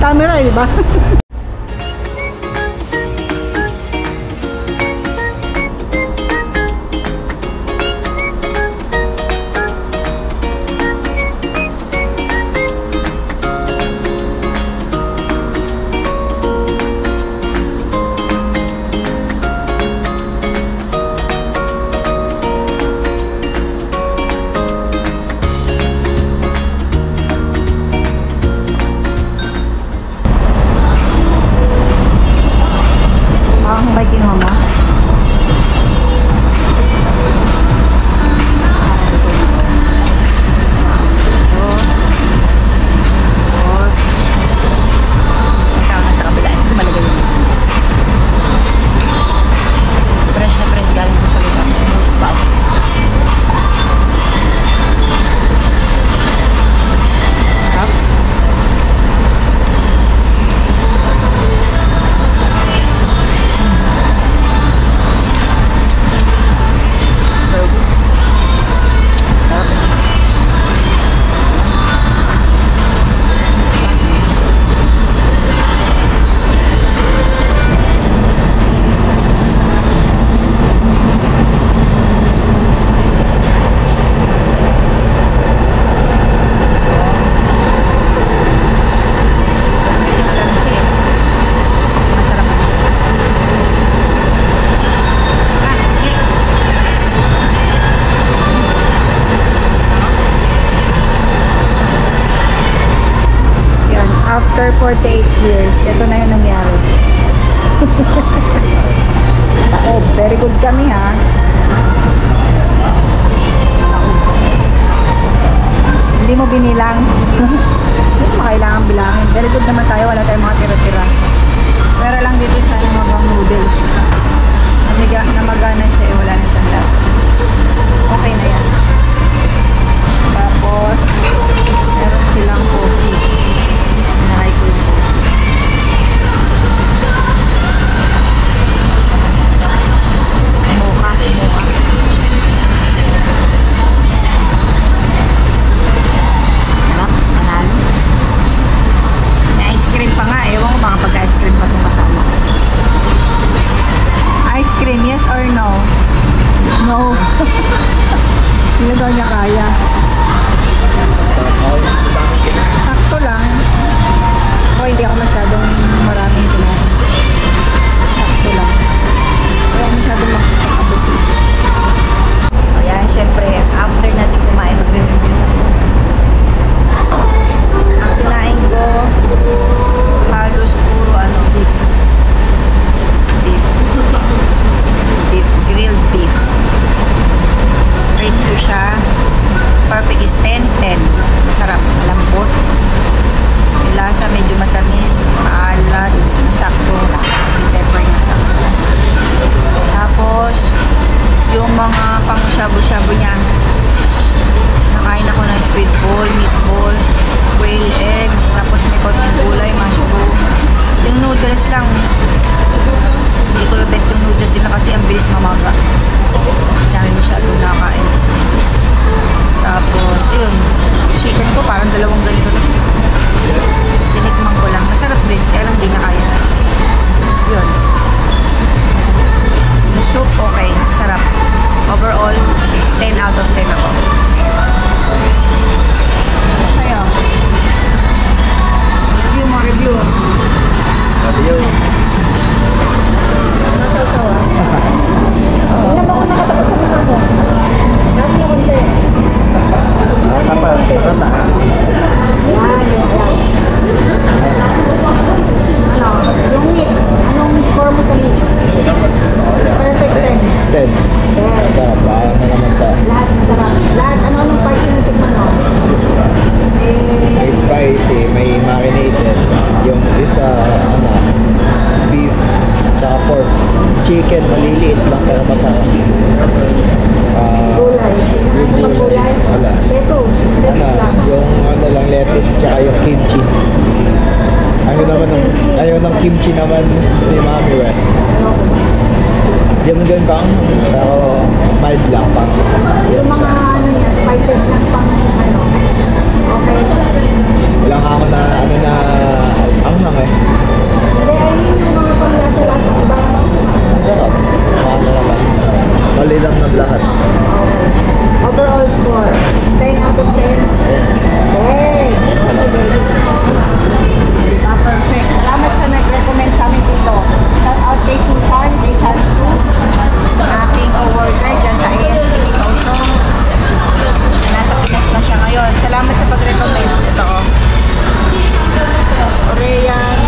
camera, di ba? After 48 years, ito na yung nangyari. Oh, very good kami ha. Hindi mo binilang. Hindi mo kailangan bilangin. Very good naman tayo, wala tayong mga tira-tira. Pero lang dito sa mga noodles. Namagana siya, wala na siyang last. Okay na yan. Tapos, meron silang coffee. Naray ko yun. Mocha. Sarap, manalo. May ice cream pa nga. Ewan ko baka pag-ice cream pa itong kasama. Ice cream, yes or no? No. Hindi daw niya kaya. Sakto lang. O hindi ako masyadong maraming kinain. Sakto lang. Kaya masyadong makakabot. O yan, syempre, after natin kumain, mag-review na po. Ang kinain ko, halos puro beef. Grilled beef. Rate ko siya. Perfect is 10-10. Masarap, malambot. Yung lasa medyo matamis, maalat, sakto. Yung pepper niya sakto. Tapos, yung mga pang-shabu-shabu niya, nakain ako ng squid ball, meatballs, quail eggs, tapos may konting gulay, mushroom. Yung noodles lang, hindi ko na bet yung noodles nila kasi ang bilis mamaga. Hindi namin masyadong nakain. Tapos, yun, chicken ko parang dalawang ganito lang. Tinikman ko lang. Masarap din, kaya lang di na kaya. Yun. Yung soup, okay. Sarap. Overall, 10 out of 10 ako. Kaya, review mo, review. Review. Nasasawa. Hindi naman ako nakatapos sa mga ko. Last na konti. Apa? Rata? Yan, ano, yung meat. Anong score mo sa meat? Perfect 10. 10. Masarap. Baka na naman ta. Lahat masarap. Lahat, anong part yung natikman mo? May spicy, may marinated. Yung isa, beef, tsaka pork. Chicken, maliliit lang pero masarap. Gulay. Ano gulay? Wala. Lettuce. Lettuce lang. Yung lang lettuce tsaka yung kimchi. Ayaw ng kimchi naman ni Mami eh. Yung din bang, pero mild lang pang. Yung mga spices lang pang Okay. Wala nga ako na ang maanghang eh. Hindi, I mean, yung mga pamilasa-lasa ko ba? Ang sarap. Maano naman. Mali lang ng lahat. Overall score, 10 out of 10. Hey! Diba, perfect. Salamat sa nag-recommend sa amin dito. Shout out kay Susan, kay Sansu, Aking co-worker dyan sa ASC Kausong. Nasa Pinas na siya ngayon. Salamat sa pag-recommend. Ito ko. Korean.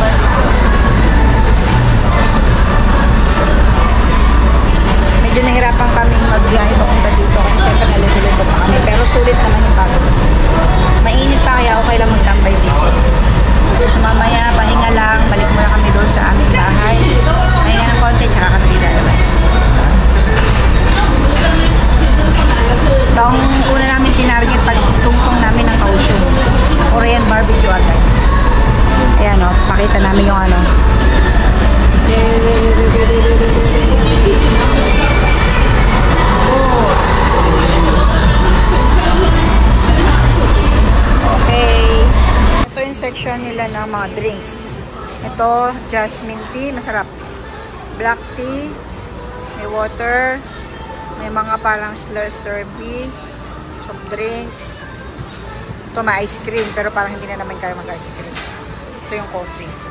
Medyo nahirapan kaming magbiyahe papunta dito kasi syempre nalito-lito pa kami. Pero sulit naman yung pagod. Mainit pa kaya okay lang magtambay dito. So mamaya, pahinga lang. Balik muna kami doon sa aming bahay. Pahinga ng konti, tsaka kami lalabas. Ito ang una namin tinarget pag tungtong namin ng Kaohsiung. Korean barbecue agad. Ayan o, pakita namin yung ano. Okay. Ito yung section nila ng mga drinks. Ito, jasmine tea, masarap. Black tea, may water, may mga parang slurpee, soft drinks. Ito may ice cream, pero parang hindi na naman kayo mag-ice cream. Ito yung coffee.